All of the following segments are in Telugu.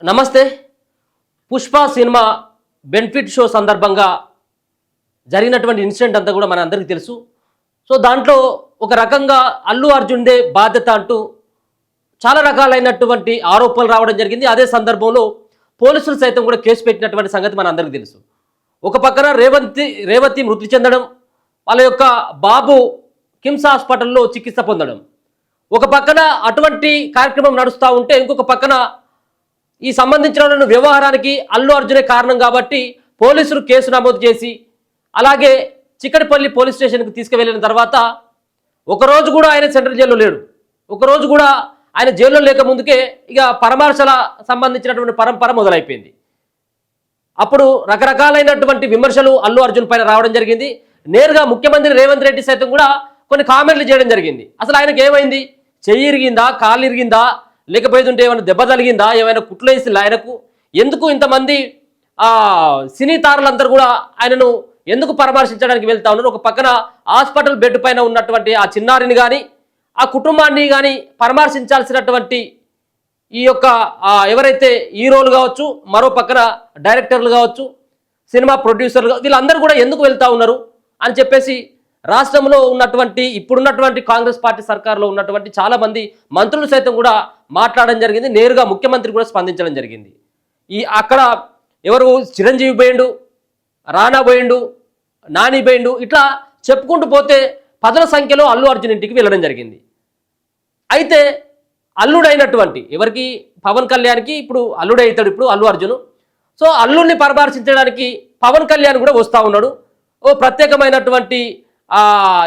నమస్తే. పుష్ప సినిమా బెనిఫిట్ షో సందర్భంగా జరిగినటువంటి ఇన్సిడెంట్ అంతా కూడా మన అందరికీ తెలుసు. సో దాంట్లో ఒక రకంగా అల్లు అర్జున్దే బాధ్యత అంటూ చాలా రకాలైనటువంటి ఆరోపణలు రావడం జరిగింది. అదే సందర్భంలో పోలీసులు సైతం కూడా కేసు పెట్టినటువంటి సంగతి మన అందరికీ తెలుసు. ఒక పక్కన రేవతి మృతి చెందడం, వాళ్ళ యొక్క బాబు కిమ్స్ హాస్పిటల్లో చికిత్స పొందడం, ఒక పక్కన అటువంటి కార్యక్రమం నడుస్తూ ఉంటే ఇంకొక పక్కన ఈ సంబంధించిన వ్యవహారానికి అల్లు అర్జునే కారణం కాబట్టి పోలీసులు కేసు నమోదు చేసి అలాగే చిక్కడపల్లి పోలీస్ స్టేషన్కి తీసుకువెళ్ళిన తర్వాత ఒకరోజు కూడా ఆయన సెంట్రల్ జైల్లో లేడు. ఒకరోజు కూడా ఆయన జైల్లో లేక ముందుకే ఇక పరామర్శల సంబంధించినటువంటి పరంపర మొదలైపోయింది. అప్పుడు రకరకాలైనటువంటి విమర్శలు అల్లు అర్జున్ పైన రావడం జరిగింది. నేరుగా ముఖ్యమంత్రి రేవంత్ రెడ్డి సైతం కూడా కొన్ని కామెంట్లు చేయడం జరిగింది. అసలు ఆయనకు ఏమైంది? చెయ్యి ఇరిగిందా, కాళ్ళు ఇరిగిందా, లేకపోతుంటే ఏమైనా దెబ్బ తగిలిందా, ఏమైనా కుట్లు వేసిందా ఆయనకు? ఎందుకు ఇంతమంది సినీ తారలందరూ కూడా ఆయనను ఎందుకు పరామర్శించడానికి వెళ్తా ఉన్నారు? ఒక పక్కన హాస్పిటల్ బెడ్ పైన ఉన్నటువంటి ఆ చిన్నారిని కానీ ఆ కుటుంబాన్ని కానీ పరామర్శించాల్సినటువంటి ఈ యొక్క ఎవరైతే హీరోలు కావచ్చు, మరో పక్కన డైరెక్టర్లు కావచ్చు, సినిమా ప్రొడ్యూసర్లు, వీళ్ళందరూ కూడా ఎందుకు వెళ్తూ ఉన్నారు అని చెప్పేసి రాష్ట్రంలో ఉన్నటువంటి ఇప్పుడున్నటువంటి కాంగ్రెస్ పార్టీ సర్కార్లో ఉన్నటువంటి చాలామంది మంత్రులు సైతం కూడా మాట్లాడడం జరిగింది. నేరుగా ముఖ్యమంత్రి కూడా స్పందించడం జరిగింది. అక్కడ ఎవరు చిరంజీవి పోయిండు, రానా పోయిండు, నాని పోయిండు, ఇట్లా చెప్పుకుంటూ పోతే పదుల సంఖ్యలో అల్లు అర్జున్ ఇంటికి వెళ్ళడం జరిగింది. అయితే అల్లుడైనటువంటి ఎవరికి, పవన్ కళ్యాణ్కి ఇప్పుడు అల్లుడైతాడు ఇప్పుడు అల్లు అర్జున్. సో అల్లుడిని పరామర్శించడానికి పవన్ కళ్యాణ్ కూడా వస్తూ ఉన్నాడు. ఓ ప్రత్యేకమైనటువంటి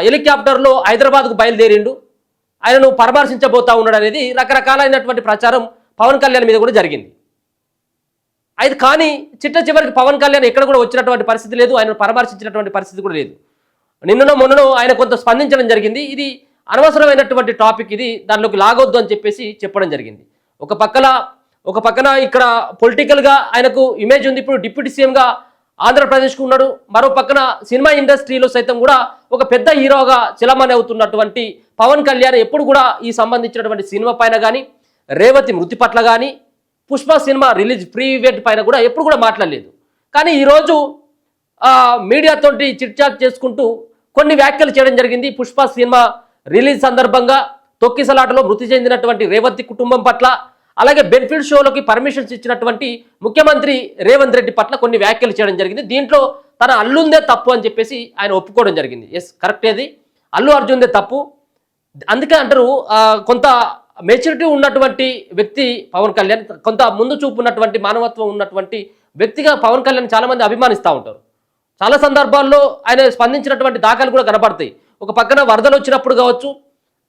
హెలికాప్టర్లో హైదరాబాద్కు బయలుదేరిండు, ఆయనను పరామర్శించబోతా ఉన్నాడు అనేది రకరకాలైనటువంటి ప్రచారం పవన్ కళ్యాణ్ మీద కూడా జరిగింది. అయితే కానీ చివరికి పవన్ కళ్యాణ్ ఎక్కడ కూడా వచ్చినటువంటి పరిస్థితి లేదు, ఆయన పరామర్శించినటువంటి పరిస్థితి కూడా లేదు. నిన్ననో మొన్ననో ఆయన కొంత స్పందించడం జరిగింది. ఇది అనవసరమైనటువంటి టాపిక్, ఇది దానిలోకి లాగొద్దు అని చెప్పేసి చెప్పడం జరిగింది. ఒక పక్కన ఇక్కడ పొలిటికల్గా ఆయనకు ఇమేజ్ ఉంది. ఇప్పుడు డిప్యూటీ సీఎంగా ఆంధ్రప్రదేశ్కు ఉన్నాడు. మరో పక్కన సినిమా ఇండస్ట్రీలో సైతం కూడా ఒక పెద్ద హీరోగా చలమణి అవుతున్నటువంటి పవన్ కళ్యాణ్ ఎప్పుడు కూడా ఈ సంబంధించినటువంటి సినిమా పైన కానీ, రేవతి మృతి పట్ల కానీ, Pushpa cinema release pre event పైన కూడా ఎప్పుడు కూడా మాట్లాడలేదు. కానీ ఈరోజు మీడియాతోటి చిట్చాట్ చేసుకుంటూ కొన్ని వ్యాఖ్యలు చేయడం జరిగింది. పుష్ప సినిమా రిలీజ్ సందర్భంగా తొక్కిసలాటలో మృతి చెందినటువంటి రేవతి కుటుంబం పట్ల, అలాగే బెనిఫిట్ షోలోకి పర్మిషన్స్ ఇచ్చినటువంటి ముఖ్యమంత్రి రేవంత్ రెడ్డి పట్ల కొన్ని వ్యాఖ్యలు చేయడం జరిగింది. దీంట్లో తన అల్లుందే తప్పు అని చెప్పేసి ఆయన ఒప్పుకోవడం జరిగింది. ఎస్, కరెక్ట్, అది అల్లు అర్జున్దే తప్పు. అందుకే అంటారు కొంత మెచ్యూరిటీ ఉన్నటువంటి వ్యక్తి పవన్ కళ్యాణ్, కొంత ముందు చూపు ఉన్నటువంటి మానవత్వం ఉన్నటువంటి వ్యక్తిగా పవన్ కళ్యాణ్ చాలామంది అభిమానిస్తూ ఉంటారు. చాలా సందర్భాల్లో ఆయన స్పందించినటువంటి దాఖలు కూడా కనపడతాయి. ఒక పక్కన వరదలు వచ్చినప్పుడు కావచ్చు,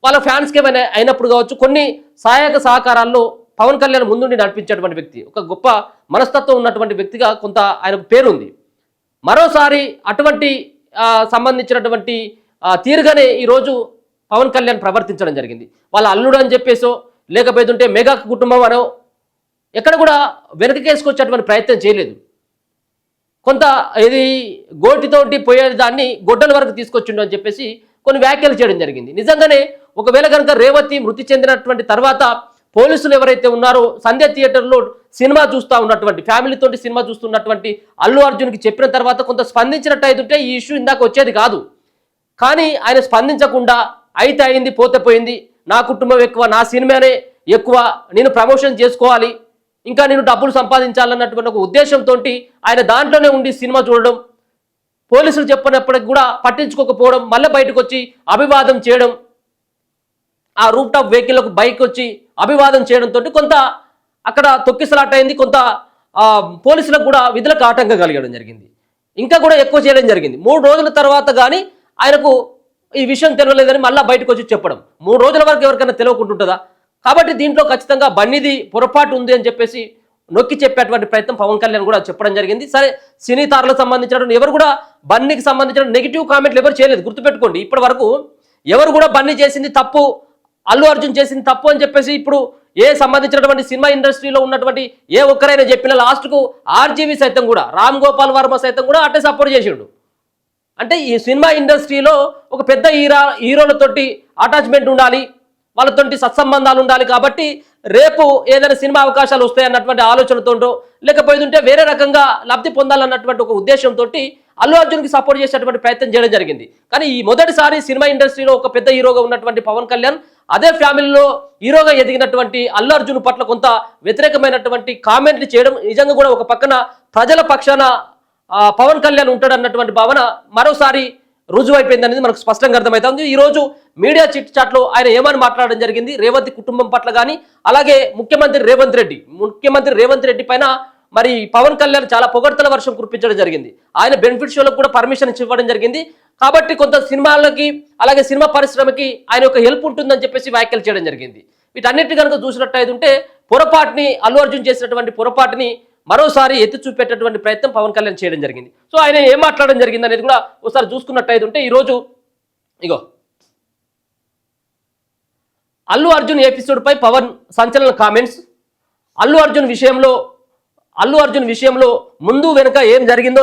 వాళ్ళ ఫ్యాన్స్కి ఏమైనా అయినప్పుడు కావచ్చు, కొన్ని సహాయక సహకారాల్లో పవన్ కళ్యాణ్ ముందుండి నడిపించేటువంటి వ్యక్తి, ఒక గొప్ప మనస్తత్వం ఉన్నటువంటి వ్యక్తిగా కొంత ఆయనకు పేరుంది. మరోసారి అటువంటి సంబంధించినటువంటి తీరుగానే ఈరోజు పవన్ కళ్యాణ్ ప్రవర్తించడం జరిగింది. వాళ్ళ అల్లుడు అని చెప్పేసో, లేకపోతుంటే మెగా కుటుంబం అనో ఎక్కడ కూడా వెనకకేసుకొచ్చేటువంటి ప్రయత్నం చేయలేదు. కొంత ఇది గోటితోటి పోయేదాన్ని గొడ్డల వరకు తీసుకొచ్చిండు అని చెప్పేసి కొన్ని వ్యాఖ్యలు చేయడం జరిగింది. నిజంగానే ఒకవేళ కనుక రేవతి మృతి చెందినటువంటి తర్వాత పోలీసులు ఎవరైతే ఉన్నారో సంధ్య థియేటర్లో సినిమా చూస్తూ ఉన్నటువంటి ఫ్యామిలీతోటి సినిమా చూస్తున్నటువంటి అల్లు అర్జున్కి చెప్పిన తర్వాత కొంత స్పందించినట్టు అయితే ఈ ఇష్యూ ఇందాక వచ్చేది కాదు. కానీ ఆయన స్పందించకుండా అయితే అయింది, పోతే పోయింది, నా కుటుంబం ఎక్కువ, నా సినిమానే ఎక్కువ, నేను ప్రమోషన్ చేసుకోవాలి, ఇంకా నేను డబ్బులు సంపాదించాలన్నటువంటి ఒక ఉద్దేశంతో ఆయన దాంట్లోనే ఉండి సినిమా చూడడం, పోలీసులు చెప్పినప్పటికి కూడా పట్టించుకోకపోవడం, మళ్ళీ బయటకు వచ్చి అభివాదం చేయడం, ఆ రూఫ్ టాప్ వెహికల్కు బైక్ వచ్చి అభివాదం చేయడంతో కొంత అక్కడ తొక్కిసలాట అయింది. కొంత పోలీసులకు కూడా విధులకు ఆటంకం కలగడం జరిగింది. ఇంకా కూడా ఎక్కువ చేయడం జరిగింది. 3 రోజుల తర్వాత కానీ ఆయనకు ఈ విషయం తెలియలేదని మళ్ళీ బయటకు వచ్చి చెప్పడం. 3 రోజుల వరకు ఎవరికైనా తెలియకుంటుంటుందా? కాబట్టి దీంట్లో ఖచ్చితంగా బన్నీది పొరపాటు ఉంది అని చెప్పేసి నొక్కి చెప్పేటువంటి ప్రయత్నం పవన్ కళ్యాణ్ కూడా చెప్పడం జరిగింది. సరే, సినీ తారలకు సంబంధించిన ఎవరు కూడా బన్నీకి సంబంధించిన నెగిటివ్ కామెంట్లు ఎవరు చేయలేదు. గుర్తుపెట్టుకోండి, ఇప్పటి వరకు ఎవరు కూడా బన్నీ చేసింది తప్పు, అల్లు అర్జున్ చేసింది తప్పు అని చెప్పేసి ఇప్పుడు సంబంధించినటువంటి సినిమా ఇండస్ట్రీలో ఉన్నటువంటి ఏ ఒక్కరైనా చెప్పిన లాస్ట్కు ఆర్జీవి సైతం కూడా, రామ్ గోపాల్ వర్మ సైతం కూడా అట్టే సపోర్ట్ చేసిండు. అంటే ఈ సినిమా ఇండస్ట్రీలో ఒక పెద్ద హీరోలతోటి అటాచ్మెంట్ ఉండాలి, వాళ్ళతోటి సత్సంబంధాలు ఉండాలి. కాబట్టి రేపు ఏదైనా సినిమా అవకాశాలు వస్తాయన్నటువంటి ఆలోచనతో లేకపోతుంటే వేరే రకంగా లబ్ధి పొందాలన్నటువంటి ఒక ఉద్దేశంతో అల్లు అర్జున్కి సపోర్ట్ చేసేటువంటి ప్రయత్నం చేయడం జరిగింది. కానీ ఈ మొదటిసారి సినిమా ఇండస్ట్రీలో ఒక పెద్ద హీరోగా ఉన్నటువంటి పవన్ కళ్యాణ్ అదే ఫ్యామిలీలో హీరోగా ఎదిగినటువంటి అల్లు అర్జున్ పట్ల కొంత వ్యతిరేకమైనటువంటి కామెంట్లు చేయడం నిజంగా కూడా ఒక పక్కన ప్రజల పక్షాన పవన్ కళ్యాణ్ ఉంటాడు అన్నటువంటి భావన మరోసారి రుజువు అయిపోయింది అనేది మనకు స్పష్టంగా అర్థమవుతుంది. ఈ రోజు మీడియా చిట్ చాట్లో ఆయన ఏమని మాట్లాడడం జరిగింది రేవంత్ కుటుంబం పట్ల కానీ అలాగే ముఖ్యమంత్రి రేవంత్ రెడ్డి పైన మరి పవన్ కళ్యాణ్ చాలా పొగడ్తల వర్షం కురిపించడం జరిగింది. ఆయన బెనిఫిట్ షోలకు కూడా పర్మిషన్ ఇవ్వడం జరిగింది. కాబట్టి కొంత సినిమాలకి అలాగే సినిమా పరిశ్రమకి ఆయన యొక్క హెల్ప్ ఉంటుందని చెప్పేసి వ్యాఖ్యలు చేయడం జరిగింది. వీటన్నిటి కనుక చూసినట్టయితే ఉంటే పొరపాటుని అల్లు అర్జున్ చేసినటువంటి పొరపాటుని మరోసారి ఎత్తి చూపేటటువంటి ప్రయత్నం పవన్ కళ్యాణ్ చేయడం జరిగింది. సో ఆయన ఏం మాట్లాడడం జరిగింది అనేది కూడా ఒకసారి చూసుకున్నట్టయితే ఉంటే ఈరోజు ఇగో అల్లు అర్జున్ ఎపిసోడ్ పై పవన్ సంచలన కామెంట్స్. అల్లు అర్జున్ విషయంలో ముందు వెనుక ఏం జరిగిందో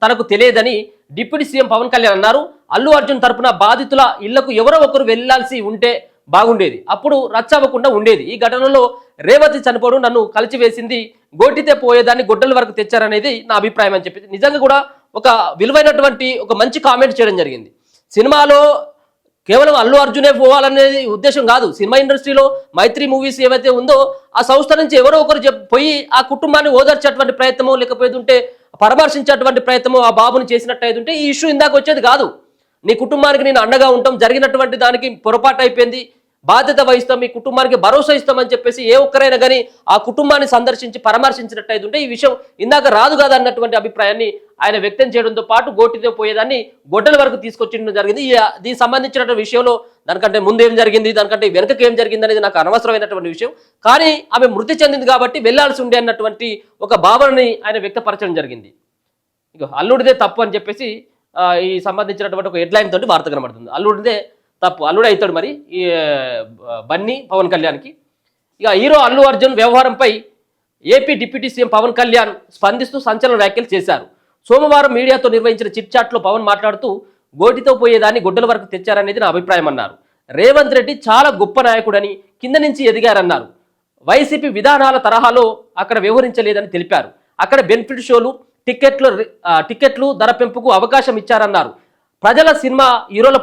తనకు తెలియదని డిప్యూటీ సీఎం పవన్ కళ్యాణ్ అన్నారు. అల్లు అర్జున్ తరపున బాధితుల ఇళ్లకు ఎవరో ఒకరు వెళ్లాల్సి ఉంటే బాగుండేది, అప్పుడు రచ్చవ్వకుండా ఉండేది. ఈ ఘటనలో రేవతి చనిపోవడం నన్ను కలిచివేసింది, గోటితే పోయేదాన్ని గొడ్డల వరకు తెచ్చారనేది నా అభిప్రాయం అని చెప్పి నిజంగా కూడా ఒక విలువైనటువంటి ఒక మంచి కామెంట్ చేయడం జరిగింది. సినిమాలో కేవలం అల్లు అర్జునే పోవాలనేది ఉద్దేశం కాదు. సినిమా ఇండస్ట్రీలో మైత్రి మూవీస్ ఏవైతే ఉందో ఆ సంస్థ నుంచి ఎవరో ఒకరు పోయి ఆ కుటుంబాన్ని ఓదార్చేటువంటి ప్రయత్నమో లేకపోతుంటే పరామర్శించేటువంటి ప్రయత్నమో ఆ బాబుని చేసినట్టయితే ఈ ఇష్యూ ఇందాక వచ్చేది కాదు. నీ కుటుంబానికి నేను అండగా ఉంటాం, జరిగినటువంటి దానికి పొరపాటు అయిపోయింది, బాధ్యత వహిస్తాం, మీ కుటుంబానికి భరోసా ఇస్తామని చెప్పేసి ఏ ఒక్కరైనా కానీ ఆ కుటుంబాన్ని సందర్శించి పరామర్శించినట్టయితే ఈ విషయం ఇందాక రాదు కాదు అన్నటువంటి అభిప్రాయాన్ని ఆయన వ్యక్తం చేయడంతో పాటు గోటితో పోయేదాన్ని గొడ్డల వరకు తీసుకొచ్చడం జరిగింది. దీనికి సంబంధించినటువంటి విషయంలో దానికంటే ముందు ఏం జరిగింది, దానికంటే వెనకకి ఏం జరిగింది అనేది నాకు అనవసరమైనటువంటి విషయం. కానీ ఆమె మృతి చెందింది కాబట్టి వెళ్లాల్సి ఉండే అన్నటువంటి ఒక భావనని ఆయన వ్యక్తపరచడం జరిగింది. ఇక అల్లుడిదే తప్పు అని చెప్పేసి ఈ సంబంధించినటువంటి ఒక హెడ్లైన్ తోటి వార్త కనబడుతుంది. అల్లుడిదే తప్పు, అల్లుడే అవుతాడు మరి ఈ బన్నీ పవన్ కళ్యాణ్కి. ఇక హీరో అల్లు అర్జున్ వ్యవహారంపై AP deputy CM Pawan Kalyan స్పందిస్తూ సంచలన వ్యాఖ్యలు చేశారు. సోమవారం మీడియాతో నిర్వహించిన చిట్ చాట్లో పవన్ మాట్లాడుతూ గోటితో పోయేదాన్ని గొడ్డల వరకు తెచ్చారనేది నా అభిప్రాయం అన్నారు. రేవంత్ రెడ్డి చాలా గొప్ప నాయకుడని కింద నుంచి ఎదిగారన్నారు. వైసీపీ విధానాల తరహాలో అక్కడ వ్యవహరించలేదని తెలిపారు. అక్కడ బెనిఫిట్ షోలు టికెట్లు ధర పెంపుకు అవకాశం ఇచ్చారన్నారు. ప్రజలు సినిమా హీరోల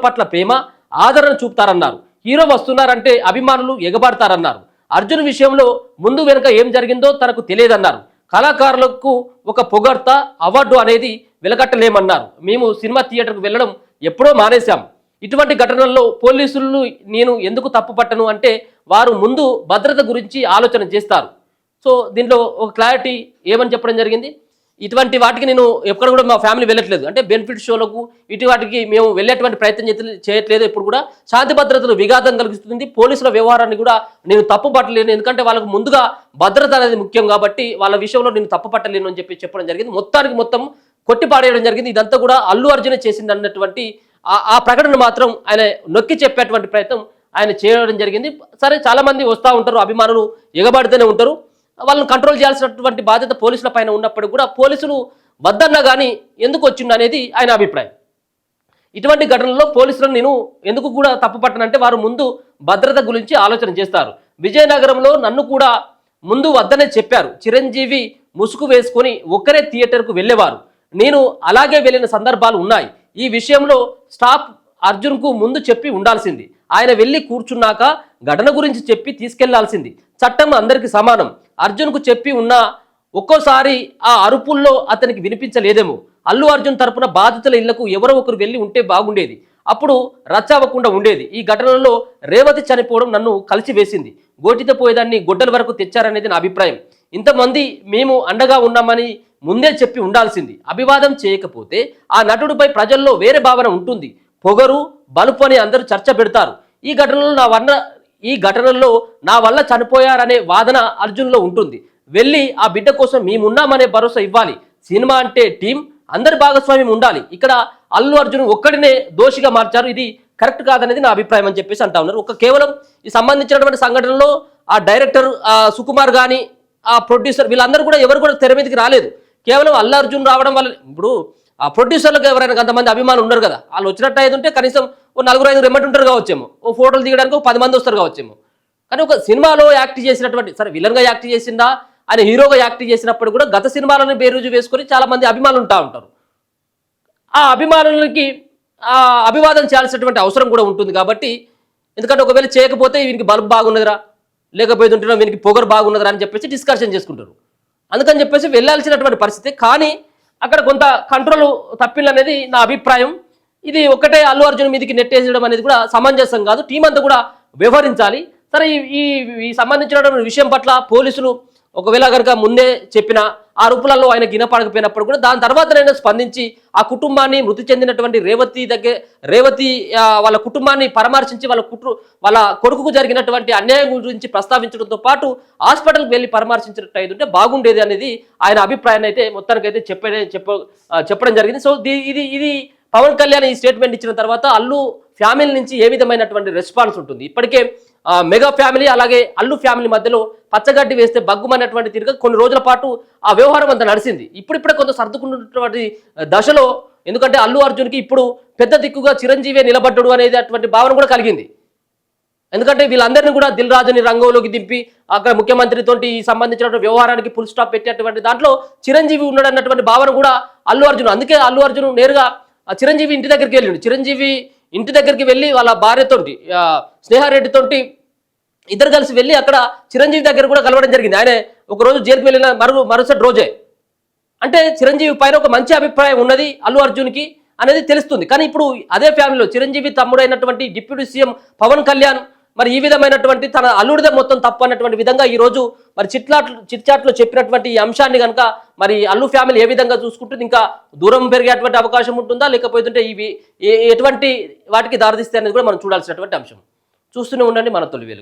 పట్ల ప్రేమ ఆదరణ చూపుతారన్నారు. హీరో వస్తున్నారంటే అభిమానులు ఎగబాడతారన్నారు. అర్జున్ విషయంలో ముందు వెనుక ఏం జరిగిందో తనకు తెలియదన్నారు. కళాకారులకు ఒక పొగడ్త అవార్డు అనేది వెలగట్టలేమన్నారు. మేము సినిమా థియేటర్కు వెళ్ళడం ఎప్పుడో మానేశాం. ఇటువంటి ఘటనల్లో పోలీసులు నేను ఎందుకు తప్పు పట్టను అంటే వారు ముందు భద్రత గురించి ఆలోచన చేస్తారు. సో దీంట్లో ఒక క్లారిటీ ఏమని చెప్పడం జరిగింది, ఇటువంటి వాటికి నేను ఎక్కడ కూడా మా ఫ్యామిలీ వెళ్ళట్లేదు, అంటే బెనిఫిట్ షోలకు వాటికి మేము వెళ్ళేటువంటి ప్రయత్నం చేయట్లేదు. ఇప్పుడు కూడా శాంతి భద్రతలు విఘాతం కలిగిస్తుంది. పోలీసుల వ్యవహారాన్ని కూడా నేను తప్పు పట్టలేను, ఎందుకంటే వాళ్ళకు ముందుగా భద్రత అనేది ముఖ్యం కాబట్టి వాళ్ళ విషయంలో నేను తప్పు పట్టలేను అని చెప్పడం జరిగింది. మొత్తం కొట్టిపాడేయడం జరిగింది. ఇదంతా కూడా అల్లు అర్జునే చేసింది అన్నటువంటి ఆ ప్రకటన మాత్రం ఆయన నొక్కి చెప్పేటువంటి ప్రయత్నం ఆయన చేయడం జరిగింది. సరే, చాలా మంది వస్తూ ఉంటారు, అభిమానులు ఎగబడితేనే ఉంటారు, వాళ్ళని కంట్రోల్ చేయాల్సినటువంటి బాధ్యత పోలీసుల పైన ఉన్నప్పుడు కూడా పోలీసులు వద్దన్నా కానీ ఎందుకు వచ్చిండు అనేది ఆయన అభిప్రాయం. ఇటువంటి ఘటనల్లో పోలీసులను నేను ఎందుకు కూడా తప్పుపట్టనంటే వారు ముందు భద్రత గురించి ఆలోచన చేస్తారు. విజయనగరంలో నన్ను కూడా ముందు వద్దనే చెప్పారు. చిరంజీవి ముసుగు వేసుకొని ఒక్కరే థియేటర్కు వెళ్ళేవారు, నేను అలాగే వెళ్ళిన సందర్భాలు ఉన్నాయి. ఈ విషయంలో స్టాప్ అర్జున్కు ముందు చెప్పి ఉండాల్సింది. ఆయన వెళ్ళి కూర్చున్నాక ఘటన గురించి చెప్పి తీసుకెళ్లాల్సింది. చట్టం అందరికీ సమానం. అర్జున్కు చెప్పి ఉన్నా ఒక్కోసారి ఆ అరుపుల్లో అతనికి వినిపించలేదేమో. అల్లు అర్జున్ తరపున బాధితుల ఇళ్లకు ఎవరో ఒకరు వెళ్ళి ఉంటే బాగుండేది, అప్పుడు రచ్చవ్వకుండా ఉండేది. ఈ ఘటనలో రేవతి చనిపోవడం నన్ను కలిసివేసింది, గోటితో పోయేదాన్ని గొడ్డల వరకు తెచ్చారనేది నా అభిప్రాయం. ఇంతమంది మేము అండగా ఉన్నామని ముందే చెప్పి ఉండాల్సింది. అభివాదం చేయకపోతే ఆ నటుడిపై ప్రజల్లో వేరే భావన ఉంటుంది. పొగరు బలుపు అని అందరూ చర్చ పెడతారు. ఈ ఘటనలో నా వల్ల చనిపోయారనే వాదన అర్జున్లో ఉంటుంది. వెళ్ళి ఆ బిడ్డ కోసం మేమున్నామనే భరోసా ఇవ్వాలి. సినిమా అంటే టీం, అందరి భాగస్వామ్యం ఉండాలి. ఇక్కడ అల్లు అర్జున్ ఒక్కడినే దోషిగా మార్చారు, ఇది కరెక్ట్ కాదనేది నా అభిప్రాయం అని చెప్పేసి అంటా ఉన్నారు. కేవలం ఈ సంబంధించినటువంటి సంఘటనలో ఆ డైరెక్టర్ సుకుమార్ కానీ ఆ ప్రొడ్యూసర్ వీళ్ళందరూ కూడా ఎవరు కూడా తెర మీదకి రాలేదు. కేవలం అల్లు అర్జున్ రావడం వల్ల ఇప్పుడు ఆ ప్రొడ్యూసర్లకు ఎవరైనా కొంతమంది అభిమానులు ఉన్నారు కదా, వాళ్ళు వచ్చినట్టు అయితే ఉంటే కనీసం ఓ 4-5 రెమ్మంటుంటారు కావచ్చేమో, ఓ ఫోటోలు దిగడానికి ఒక 10 మంది వస్తారు కావచ్చేమో. కానీ ఒక సినిమాలో యాక్ట్ చేసినటువంటి, సరే విలన్గా యాక్ట్ చేసిందా ఆయన హీరోగా యాక్ట్ చేసినప్పుడు కూడా గత సినిమాలను బేరుజు వేసుకొని చాలా మంది అభిమానులు ఉంటారు. ఆ అభిమానులకి అభివాదం చేయాల్సినటువంటి అవసరం కూడా ఉంటుంది. కాబట్టి ఎందుకంటే ఒకవేళ చేయకపోతే వీనికి బల్బ్ బాగున్నదిరా, లేకపోతే ఉంటున్నా వీనికి పొగరు బాగున్నదిరా అని చెప్పేసి డిస్కషన్ చేసుకుంటారు. అందుకని చెప్పేసి వెళ్ళాల్సినటువంటి పరిస్థితి. కానీ అక్కడ కొంత కంట్రోల్ తప్పిల్లనేది నా అభిప్రాయం. ఇది ఒక్కటే అల్లు అర్జున్ మీదకి నెట్టేసడం అనేది కూడా సమంజసం కాదు. టీం అంతా కూడా వ్యవహరించాలి. సరే ఈ సంబంధించినటువంటి విషయం పట్ల పోలీసులు ఒకవేళ కనుక ముందే చెప్పిన ఆ రూపులలో ఆయనకి వినపడకపోయినప్పుడు కూడా దాని తర్వాత నేను స్పందించి ఆ కుటుంబాన్ని, మృతి చెందినటువంటి రేవతి వాళ్ళ కుటుంబాన్ని పరామర్శించి వాళ్ళ కొడుకుకు జరిగినటువంటి అన్యాయం గురించి ప్రస్తావించడంతో పాటు హాస్పిటల్కి వెళ్ళి పరామర్శించినట్టు అయితే బాగుండేది అనేది ఆయన అభిప్రాయాన్ని అయితే మొత్తానికైతే చెప్పడం జరిగింది. సో ఇది పవన్ కళ్యాణ్ ఈ స్టేట్మెంట్ ఇచ్చిన తర్వాత అల్లు ఫ్యామిలీ నుంచి ఏ విధమైనటువంటి రెస్పాన్స్ ఉంటుంది? ఇప్పటికే మెగా ఫ్యామిలీ అలాగే అల్లు ఫ్యామిలీ మధ్యలో పచ్చగడ్డి వేస్తే బగ్గుమన్నటువంటి తిరిగి కొన్ని రోజుల పాటు ఆ వ్యవహారం అంతా నడిచింది. ఇప్పుడిప్పుడే కొంత సర్దుకున్నటువంటి దశలో, ఎందుకంటే అల్లు అర్జున్కి ఇప్పుడు పెద్ద దిక్కుగా చిరంజీవి నిలబడ్డాడు అనేది అటువంటి భావన కూడా కలిగింది. ఎందుకంటే వీళ్ళందరినీ కూడా దిల్ రాజుని రంగంలోకి దింపి అక్కడ ముఖ్యమంత్రితోటి సంబంధించినటువంటి వ్యవహారానికి ఫుల్ స్టాప్ పెట్టేటువంటి దాంట్లో చిరంజీవి ఉన్నాడు అన్నటువంటి భావన కూడా అల్లు అర్జున్. అందుకే అల్లు అర్జున్ నేరుగా చిరంజీవి ఇంటి దగ్గరికి వెళ్ళిండు. చిరంజీవి ఇంటి దగ్గరికి వెళ్ళి వాళ్ళ భార్యతోటి స్నేహారెడ్డితోటి ఇద్దరు కలిసి వెళ్ళి అక్కడ చిరంజీవి దగ్గర కూడా కలవడం జరిగింది. ఆయన ఒకరోజు జైలుకి వెళ్ళిన మరుసటి రోజే. అంటే చిరంజీవి పైన ఒక మంచి అభిప్రాయం ఉన్నది అల్లు అర్జున్కి అనేది తెలుస్తుంది. కానీ ఇప్పుడు అదే ఫ్యామిలీలో చిరంజీవి తమ్ముడైనటువంటి డిప్యూటీ సీఎం పవన్ కళ్యాణ్ మరి ఈ విధమైనటువంటి తన అల్లుడిదే మొత్తం తప్పు అన్నటువంటి విధంగా ఈరోజు మరి చిట్చాట్లో చెప్పినటువంటి ఈ అంశాన్ని కనుక మరి అల్లు ఫ్యామిలీ ఏ విధంగా చూసుకుంటుంది, ఇంకా దూరం పెరిగేటువంటి అవకాశం ఉంటుందా, లేకపోతే ఇవి ఎటువంటి వాటికి దారితీస్తాయి అనేది కూడా మనం చూడాల్సినటువంటి అంశం. చూస్తూనే ఉండండి మన తొలి వెలుగు.